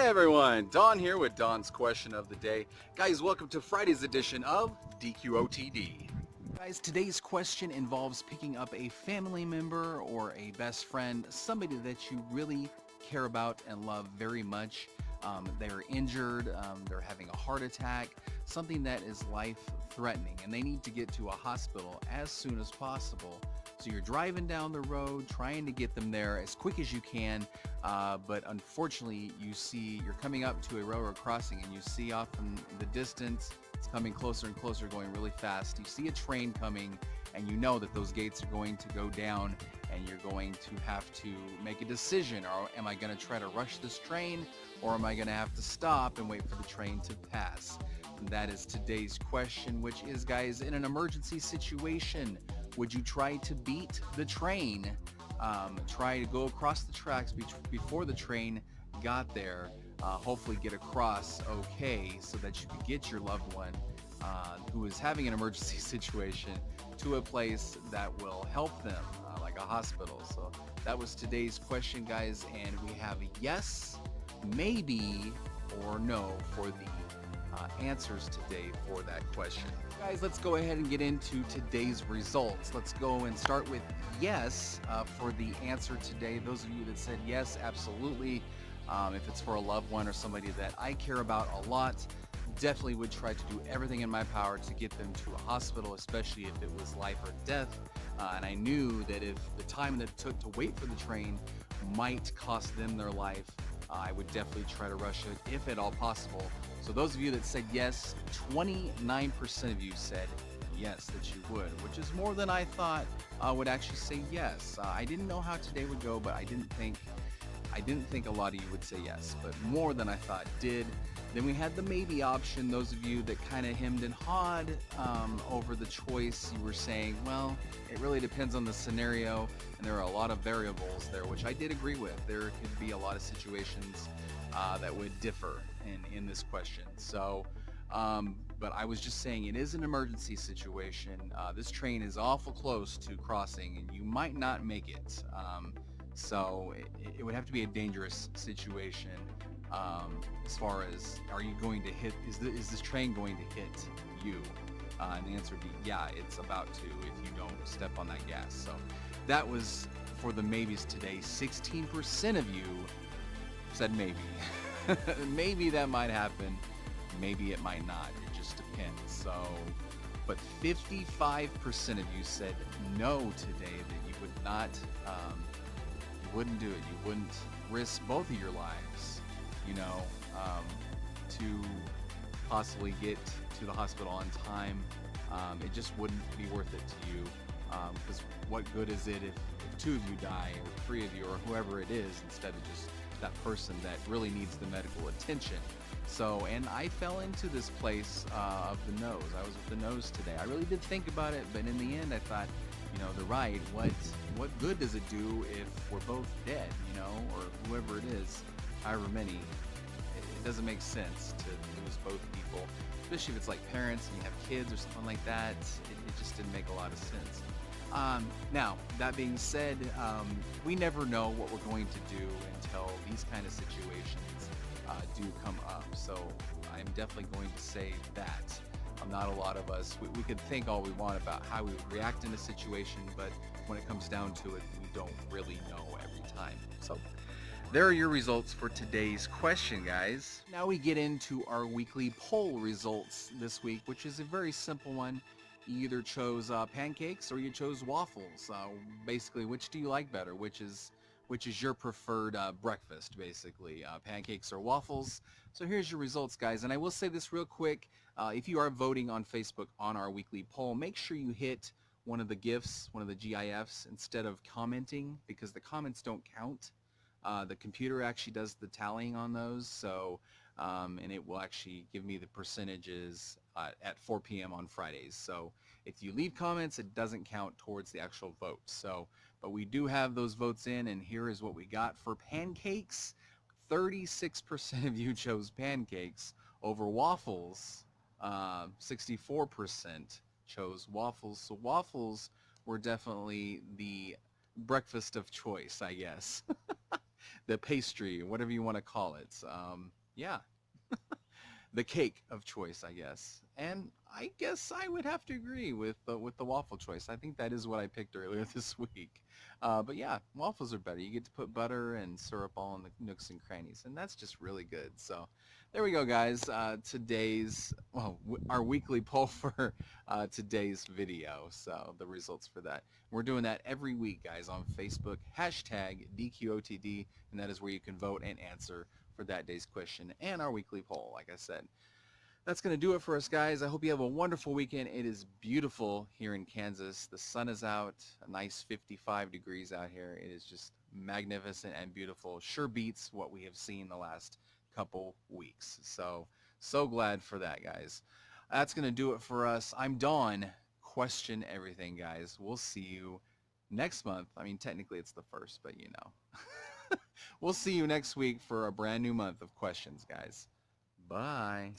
everyone, Don here with Don's Question of the Day. Guys, welcome to Friday's edition of DQOTD. Guys, today's question involves picking up a family member or a best friend, somebody that you really care about and love very much. They're injured, they're having a heart attack, something that is life-threatening, and they need to get to a hospital as soon as possible. So you're driving down the road, trying to get them there as quick as you can, but unfortunately you're coming up to a railroad crossing and you see off in the distance, it's coming closer and closer, going really fast. You see a train coming and you know that those gates are going to go down and you're going to have to make a decision. Or am I going to try to rush this train, or am I going to have to stop and wait for the train to pass? And that is today's question, which is, guys, in an emergency situation, would you try to beat the train? Try to go across the tracks before the train got there, hopefully get across okay so that you could get your loved one who is having an emergency situation to a place that will help them, like a hospital. So that was today's question, guys, and we have yes, maybe, or no for the answers today for that question. Guys, let's go ahead and get into today's results. Let's go and start with yes for the answer today. Those of you that said yes, absolutely. If it's for a loved one or somebody that I care about a lot, definitely would try to do everything in my power to get them to a hospital, especially if it was life or death. And I knew that if the time that it took to wait for the train might cost them their life, I would definitely try to rush it if at all possible. So those of you that said yes, 29% of you said yes, that you would, which is more than I thought would actually say yes. I didn't know how today would go, but I didn't think a lot of you would say yes, but more than I thought did. Then we had the maybe option. Those of you that kind of hemmed and hawed over the choice, you were saying, well, it really depends on the scenario, and there are a lot of variables there, which I did agree with. There could be a lot of situations that would differ in this question. So, but I was just saying it is an emergency situation. This train is awful close to crossing, and you might not make it. So it would have to be a dangerous situation. As far as, are you going to hit, is this train going to hit you? And the answer would be, yeah, it's about to if you don't step on that gas. So that was for the maybes today. 16% of you said maybe. Maybe that might happen. Maybe it might not. It just depends. So, but 55% of you said no today, that you would not, you wouldn't do it. You wouldn't risk both of your lives, you know, to possibly get to the hospital on time. It just wouldn't be worth it to you, because what good is it if two of you die, or three of you, or whoever it is, instead of just that person that really needs the medical attention. So, and I fell into this place of the nose. I was with the nose today. I really did think about it, but in the end I thought, you know, the ride, what good does it do if we're both dead, you know, or whoever it is, however many. It doesn't make sense to lose both people, especially if it's like parents and you have kids or something like that. It just didn't make a lot of sense. Now, that being said, we never know what we're going to do until these kind of situations do come up. So I'm definitely going to say that. Not a lot of us, we could think all we want about how we would react in a situation, but when it comes down to it, we don't really know every time. So there are your results for today's question, guys. Now we get into our weekly poll results this week, which is a very simple one. You either chose pancakes or you chose waffles. Basically, which do you like better? Which is your preferred breakfast, basically, pancakes or waffles? So here's your results, guys. And I will say this real quick. If you are voting on Facebook on our weekly poll, make sure you hit one of the GIFs, one of the GIFs, instead of commenting, because the comments don't count. The computer actually does the tallying on those, so and it will actually give me the percentages at 4 p.m. on Fridays. So if you leave comments, it doesn't count towards the actual vote. So, but we do have those votes in, and here is what we got for pancakes. 36% of you chose pancakes over waffles. 64% chose waffles. So waffles were definitely the breakfast of choice, I guess. The pastry, whatever you want to call it. yeah, the cake of choice, I guess. And I guess I would have to agree with the waffle choice. I think that is what I picked earlier this week. But yeah, waffles are better. You get to put butter and syrup all in the nooks and crannies, and that's just really good. So there we go, guys. Our weekly poll for today's video. So the results for that. We're doing that every week, guys, on Facebook. Hashtag DQOTD, and that is where you can vote and answer for that day's question and our weekly poll, like I said. That's going to do it for us, guys. I hope you have a wonderful weekend. It is beautiful here in Kansas. The sun is out, a nice 55 degrees out here. It is just magnificent and beautiful. Sure beats what we have seen the last couple weeks. So glad for that, guys. That's going to do it for us. I'm Don. Question everything, guys. We'll see you next month. I mean, technically it's the first, but you know. We'll see you next week for a brand new month of questions, guys. Bye.